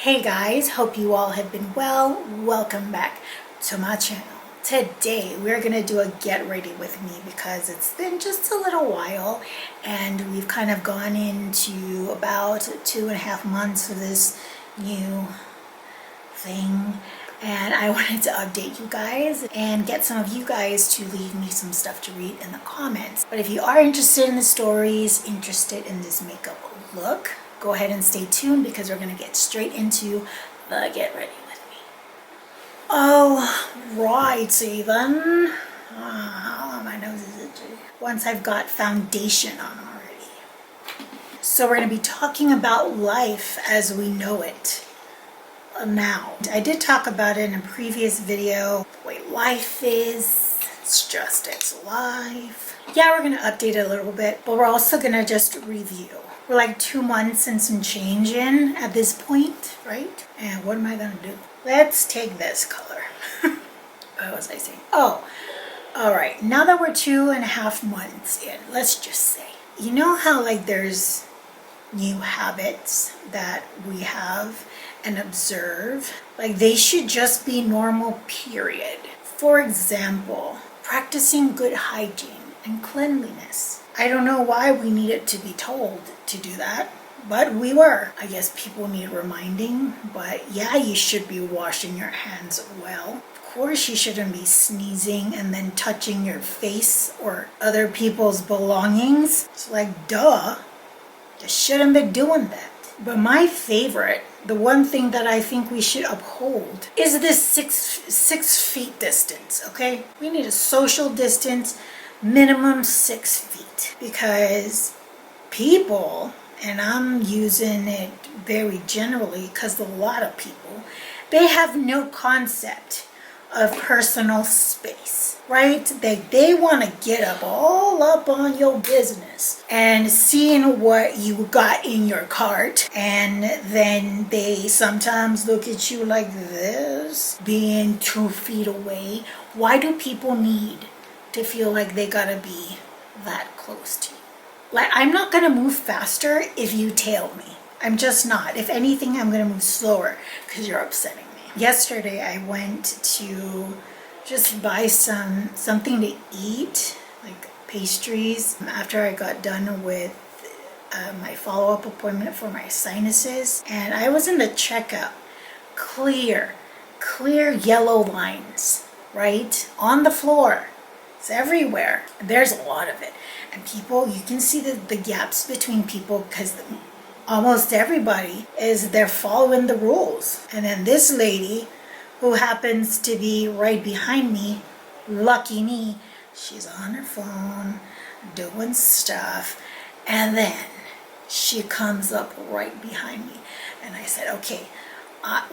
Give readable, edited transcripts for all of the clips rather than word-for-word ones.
Hey guys, hope you all have been well. Welcome back to my channel. Today we're gonna do a get ready with me because it's been just a little while and we've kind of gone into about 2.5 months of this new thing, and I wanted to update you guys and get some of you guys to leave me some stuff to read in the comments. But if you are interested in the stories, interested in this makeup look, go ahead and stay tuned because we're going to get straight into the get ready with me. Alrighty then. My nose is itchy. Once I've got foundation on already. So we're going to be talking about life as we know it now. I did talk about it in a previous video. The way life is, it's just its life. Yeah, we're going to update it a little bit, but we're also going to just review. We're like 2 months and some change in at this point, right? And what am I gonna do? Let's take this color. What was I saying? Oh, all right. Now that we're 2.5 months in, let's just say, you know how like there's new habits that we have and observe? Like they should just be normal, period. For example, practicing good hygiene and cleanliness. I don't know why we needed to be told to do that, but we were. I guess people need reminding, but yeah, you should be washing your hands well. Of course, you shouldn't be sneezing and then touching your face or other people's belongings. It's like, duh, you shouldn't be doing that. But my favorite, the one thing that I think we should uphold is this six feet distance, okay? We need a social distance, minimum 6 feet, because people, and I'm using it very generally because a lot of people, they have no concept of personal space, right? They want to get all up on your business and seeing what you got in your cart, and then they sometimes look at you like this, being 2 feet away. Why do people need to feel like they gotta be that close to you? Like, I'm not gonna move faster if you tail me. I'm just not. If anything, I'm gonna move slower because you're upsetting me. Yesterday, I went to just buy something to eat, like pastries, after I got done with my follow-up appointment for my sinuses. And I was in the checkout. Clear yellow lines, right? On the floor. It's everywhere. There's a lot of it. And people, you can see the gaps between people because almost everybody they're following the rules. And then this lady who happens to be right behind me, lucky me, she's on her phone doing stuff. And then she comes up right behind me. And I said, okay,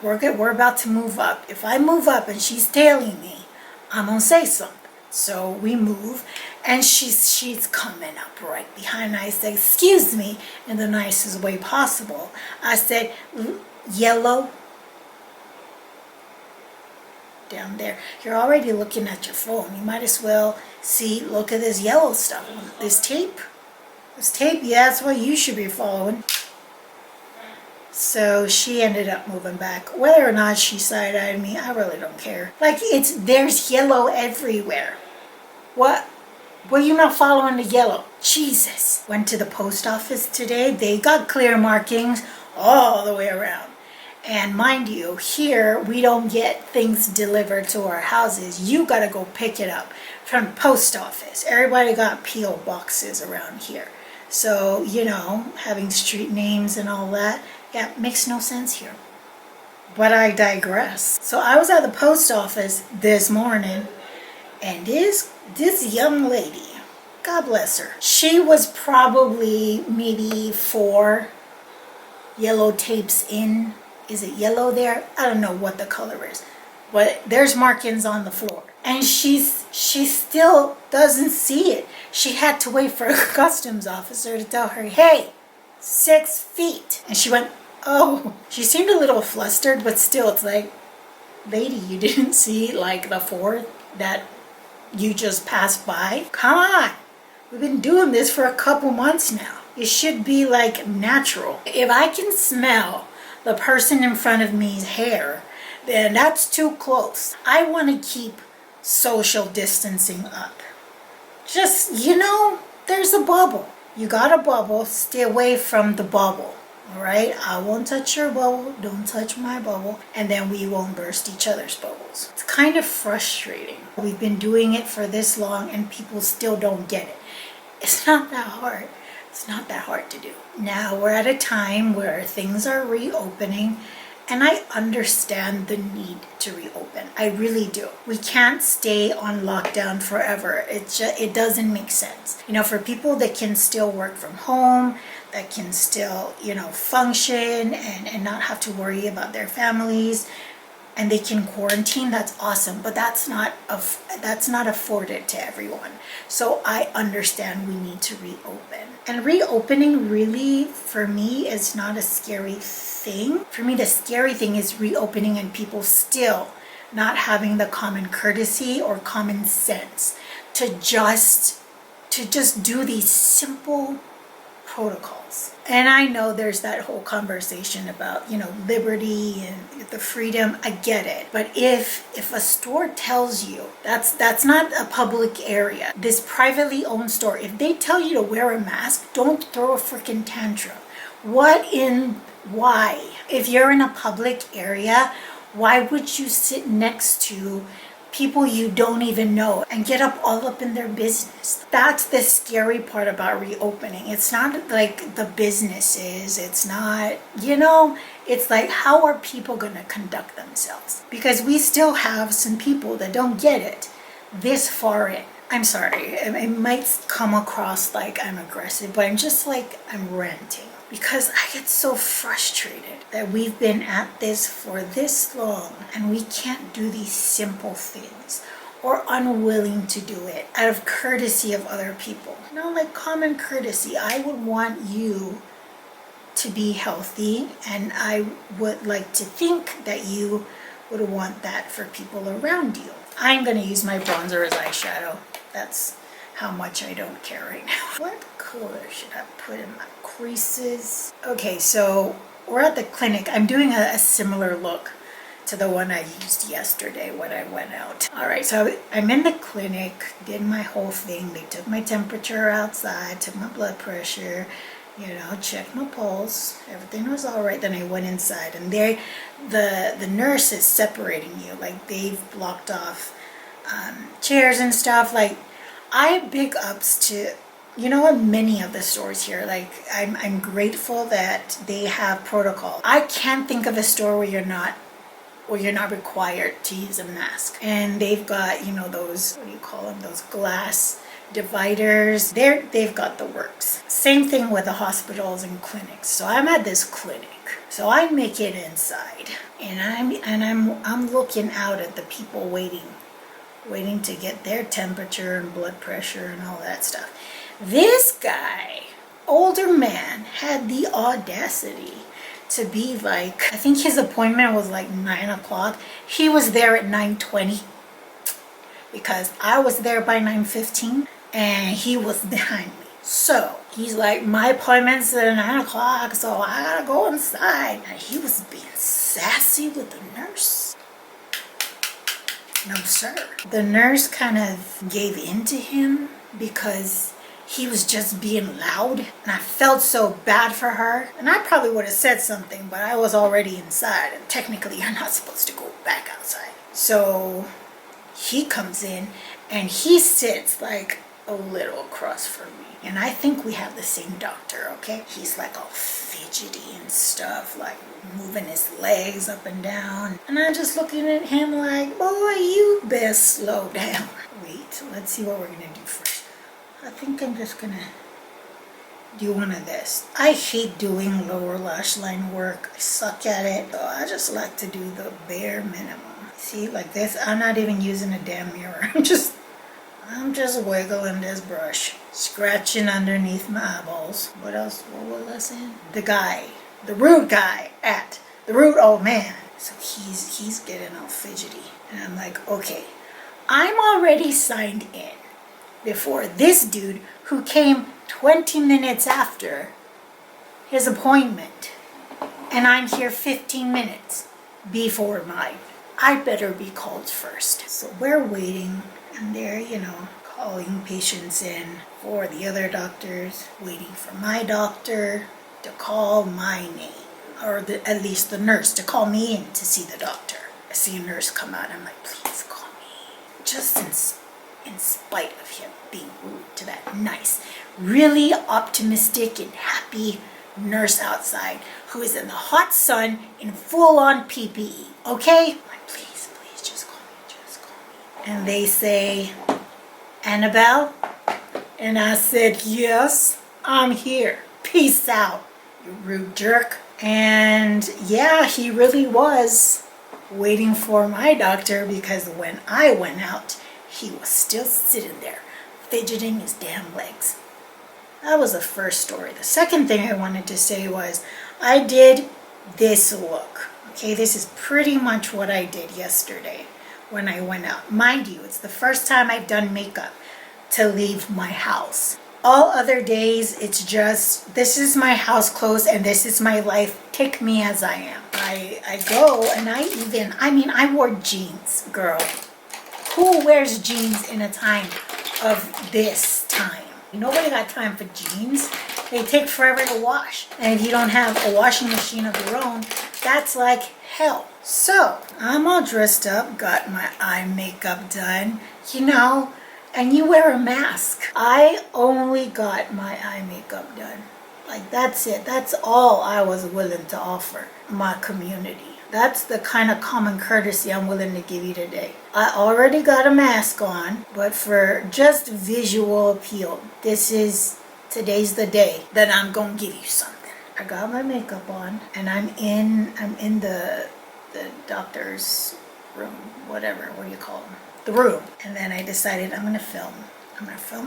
we're about to move up. If I move up and she's tailing me, I'm going to say something. So we move, and she's coming up right behind. I said, excuse me, in the nicest way possible. I said, yellow down there. You're already looking at your phone. You might as well look at this yellow stuff. This tape, yeah, that's what you should be following. So she ended up moving back. Whether or not she side-eyed me, I really don't care. Like, there's yellow everywhere. What? Well, you're not following the yellow. Jesus. Went to the post office today. They got clear markings all the way around. And mind you, here we don't get things delivered to our houses. You gotta go pick it up from the post office. Everybody got P.O. boxes around here. So, you know, having street names and all that, yeah, makes no sense here. But I digress. So I was at the post office this morning, and this young lady, God bless her, she was probably maybe 4 yellow tapes in. Is it yellow there? I don't know what the color is, but there's markings on the floor. And she still doesn't see it. She had to wait for a customs officer to tell her, hey, 6 feet. And she went, oh. She seemed a little flustered, but still, it's like, lady, you didn't see like the 4 that you just passed by? Come on. We've been doing this for a couple months now. It should be like natural. If I can smell the person in front of me's hair, then that's too close. I want to keep social distancing up. Just, there's a bubble. You got a bubble, stay away from the bubble. All right, I won't touch your bubble, don't touch my bubble, and then we won't burst each other's bubbles. It's kind of frustrating. We've been doing it for this long and people still don't get it. It's not that hard. It's not that hard to do. Now we're at a time where things are reopening, and I understand the need to reopen. I really do. We can't stay on lockdown forever. It doesn't make sense. For people that can still work from home, that can still, function and not have to worry about their families, and they can quarantine, that's awesome. But that's not afforded to everyone. So I understand we need to reopen. And reopening really, for me, is not a scary thing. For me, the scary thing is reopening and people still not having the common courtesy or common sense to just do these simple protocols. And I know there's that whole conversation about, liberty and the freedom. I get it. But if a store tells you that's not a public area, this privately owned store, if they tell you to wear a mask, don't throw a freaking tantrum. Why? If you're in a public area, why would you sit next to people you don't even know and get all up in their business? That's the scary part about reopening. It's not like the businesses. It's not, it's like, how are people going to conduct themselves? Because we still have some people that don't get it this far in. I'm sorry, it might come across like I'm aggressive, but I'm just like, I'm ranting. Because I get so frustrated that we've been at this for this long and we can't do these simple things, or unwilling to do it out of courtesy of other people. Like common courtesy. I would want you to be healthy, and I would like to think that you would want that for people around you. I'm going to use my bronzer as eyeshadow. That's how much I don't care right now. What color should I put in my creases? Okay, so we're at the clinic. I'm doing a similar look to the one I used yesterday when I went out. All right, so I'm in the clinic, did my whole thing. They took my temperature outside, took my blood pressure, checked my pulse. Everything was all right. Then I went inside, and the nurse is separating you. Like, they've blocked off chairs and stuff. Like, I have big ups to, many of the stores here. Like, I'm grateful that they have protocol. I can't think of a store where you're not required to use a mask. And they've got, those, what do you call them? Those glass dividers. They've got the works. Same thing with the hospitals and clinics. So I'm at this clinic. So I make it inside, and I'm looking out at the people waiting to get their temperature and blood pressure and all that stuff. This guy, older man, had the audacity to be like, I think his appointment was like 9 o'clock. He was there at 9:20 because I was there by 9:15 and he was behind me. So he's like, my appointment's at 9 o'clock, so I gotta go inside. And he was being sassy with the nurse. No, sir. The nurse kind of gave in to him because he was just being loud, and I felt so bad for her. And I probably would have said something, but I was already inside, and technically you're not supposed to go back outside. So he comes in and he sits like a little across from me, and I think we have the same doctor. Okay, he's like all fidgety and stuff, like moving his legs up and down, and I'm just looking at him like, boy, you best slow down. Wait, let's see what we're gonna do first. I think I'm just gonna do one of this. I hate doing lower lash line work. I suck at it. So I just like to do the bare minimum. See, like this, I'm not even using a damn mirror. I'm just wiggling this brush, scratching underneath my eyeballs. What else? What was I saying? The rude guy at the rude old man. So he's getting all fidgety, and I'm like, okay, I'm already signed in before this dude who came 20 minutes after his appointment. and I'm here 15 minutes before mine. I better be called first. So we're waiting, and they're, calling patients in for the other doctors, waiting for my doctor to call my name, or at least the nurse to call me in to see the doctor. I see a nurse come out, I'm like, please call me. Just in spite of him being rude to that nice, really optimistic and happy nurse outside who is in the hot sun in full-on PPE, okay? I'm like, please, just call me. And they say, Annabelle? And I said, yes, I'm here. Peace out, you rude jerk. And yeah, he really was waiting for my doctor, because when I went out, he was still sitting there, fidgeting his damn legs. That was the first story. The second thing I wanted to say was, I did this look. Okay, this is pretty much what I did yesterday when I went out. Mind you, it's the first time I've done makeup to leave my house. All other days, it's just, this is my house clothes and this is my life. Take me as I am. I go and I wore jeans, girl. Who wears jeans in a time of this time? Nobody got time for jeans. They take forever to wash. And if you don't have a washing machine of your own, that's like hell. So, I'm all dressed up, got my eye makeup done, and you wear a mask. I only got my eye makeup done. Like, that's it. That's all I was willing to offer my community. That's the kind of common courtesy I'm willing to give you today. I already got a mask on, but for just visual appeal, today's the day that I'm gonna give you something. I got my makeup on, and I'm in the doctor's room, whatever, what do you call them? The room. And then I decided I'm gonna film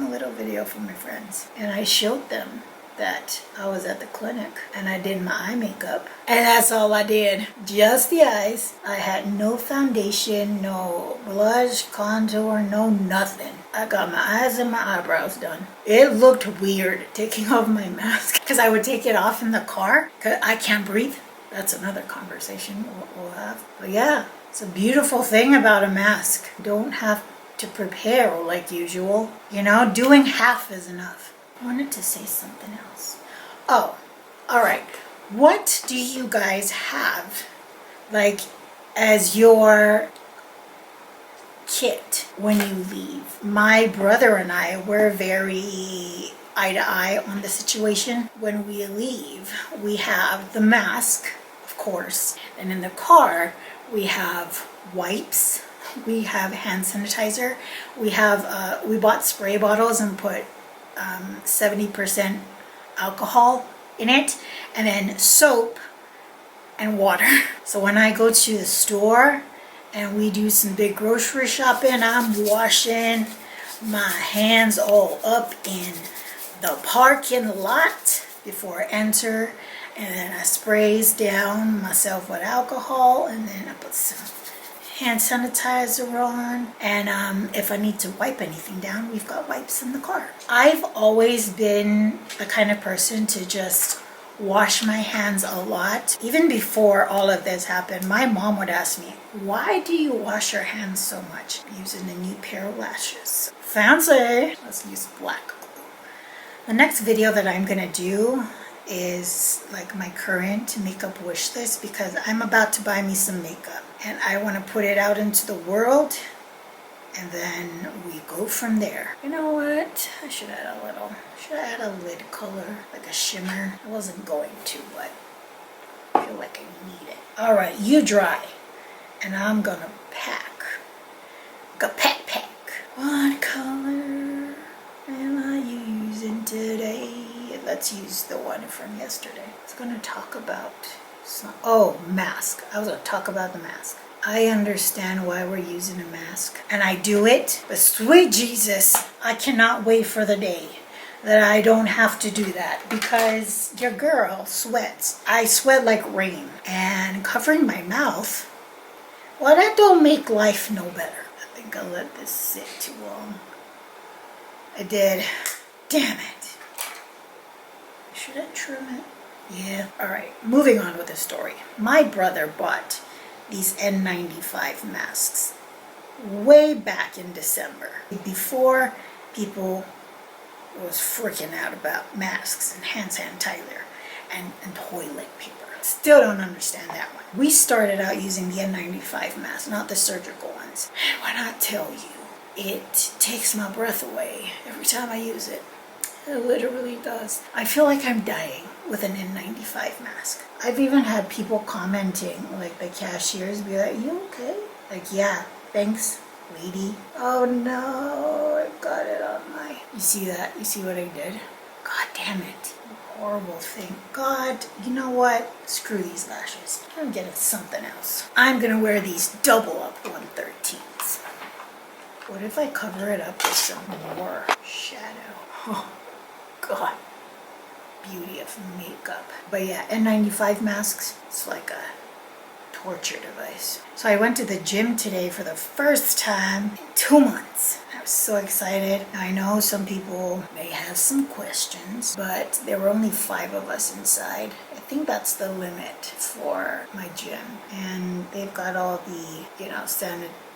a little video for my friends. And I showed them that I was at the clinic and I did my eye makeup, and that's all I did, just the eyes. I had no foundation, no blush, contour, no nothing. I got my eyes and my eyebrows done. It looked weird taking off my mask, because I would take it off in the car because I can't breathe. That's another conversation we'll have. But yeah, it's a beautiful thing about a mask. Don't have to prepare like usual. Doing half is enough. I wanted to say something else. Oh, all right. What do you guys have, like, as your kit when you leave? My brother and I were very eye to eye on the situation. When we leave, we have the mask, of course, and in the car, we have wipes, we have hand sanitizer, we bought spray bottles and put 70% alcohol in it, and then soap and water. So when I go to the store and we do some big grocery shopping, I'm washing my hands all up in the parking lot before I enter, and then I sprays down myself with alcohol, and then I put some hand sanitizer on, and if I need to wipe anything down, we've got wipes in the car. I've always been the kind of person to just wash my hands a lot. Even before all of this happened, my mom would ask me, why do you wash your hands so much? I'm using a new pair of lashes. Fancy! Let's use black glue. The next video that I'm gonna do is like my current makeup wish list, because I'm about to buy me some makeup and I want to put it out into the world, and then we go from there. You know what? I should add a lid color, like a shimmer. I wasn't going to, but I feel like I need it. All right, you dry, and I'm gonna pack. Pack. What color am I using today? Let's use the one from yesterday. I was going to talk about mask. I was going to talk about the mask. I understand why we're using a mask, and I do it, but sweet Jesus, I cannot wait for the day that I don't have to do that, because your girl sweats. I sweat like rain, and covering my mouth, well, that don't make life no better. I think I let this sit too long. I did. Damn it. Should I trim it? Yeah. All right, moving on with the story. My brother bought these N95 masks way back in December, before people was freaking out about masks and hand sanitizer and toilet paper. Still don't understand that one. We started out using the N95 mask, not the surgical ones. And when I tell you, it takes my breath away every time I use it. It literally does. I feel like I'm dying with an N95 mask. I've even had people commenting, like the cashiers, be like, "You okay?" Like, "Yeah, thanks, lady." Oh no, I got it on my... You see that? You see what I did? God damn it. Horrible thing. God, you know what? Screw these lashes. I'm getting something else. I'm gonna wear these double up 1/13s. What if I cover it up with some more shadow? Oh, God. Beauty of makeup. But yeah, N95 masks, it's like a torture device. So I went to the gym today for the first time in 2 months. I was so excited. I know some people may have some questions, but there were only 5 of us inside. I think that's the limit for my gym. And they've got all the,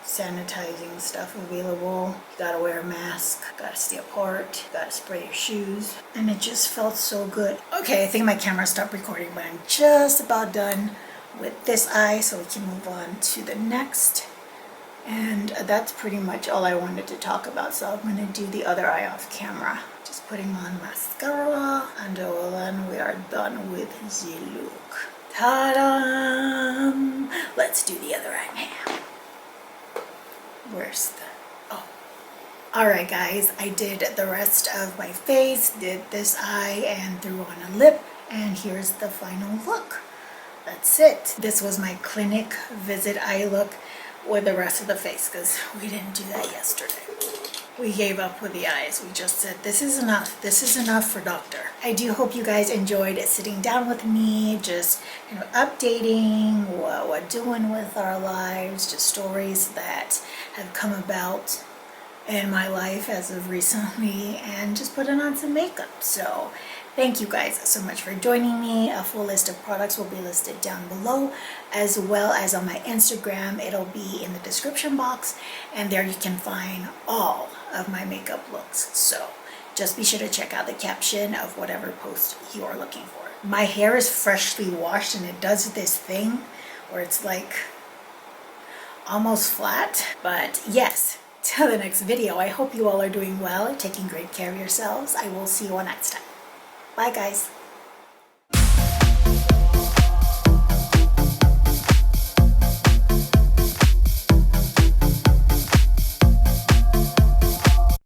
sanitizing stuff available. You gotta wear a mask, gotta stay apart, gotta spray your shoes, and it just felt so good. Okay, I think my camera stopped recording, but I'm just about done with this eye, so we can move on to the next. And that's pretty much all I wanted to talk about, so I'm gonna do the other eye off camera. Just putting on mascara, and then we are done with the look. Ta-da! Let's do the other eye now. Where's the... Oh. Alright guys, I did the rest of my face, did this eye, and threw on a lip, and here's the final look. That's it. This was my clinic visit eye look with the rest of the face, because we didn't do that yesterday. We gave up with the eyes. We just said, this is enough. This is enough for doctor. I do hope you guys enjoyed sitting down with me, just updating what we're doing with our lives, just stories that have come about in my life as of recently, and just putting on some makeup. So thank you guys so much for joining me. A full list of products will be listed down below, as well as on my Instagram. It'll be in the description box, and there you can find all of my makeup looks. So just be sure to check out the caption of whatever post you are looking for. My hair is freshly washed, and it does this thing where it's like almost flat. But yes, till the next video, I hope you all are doing well and taking great care of yourselves. I will see you all next time. Bye guys.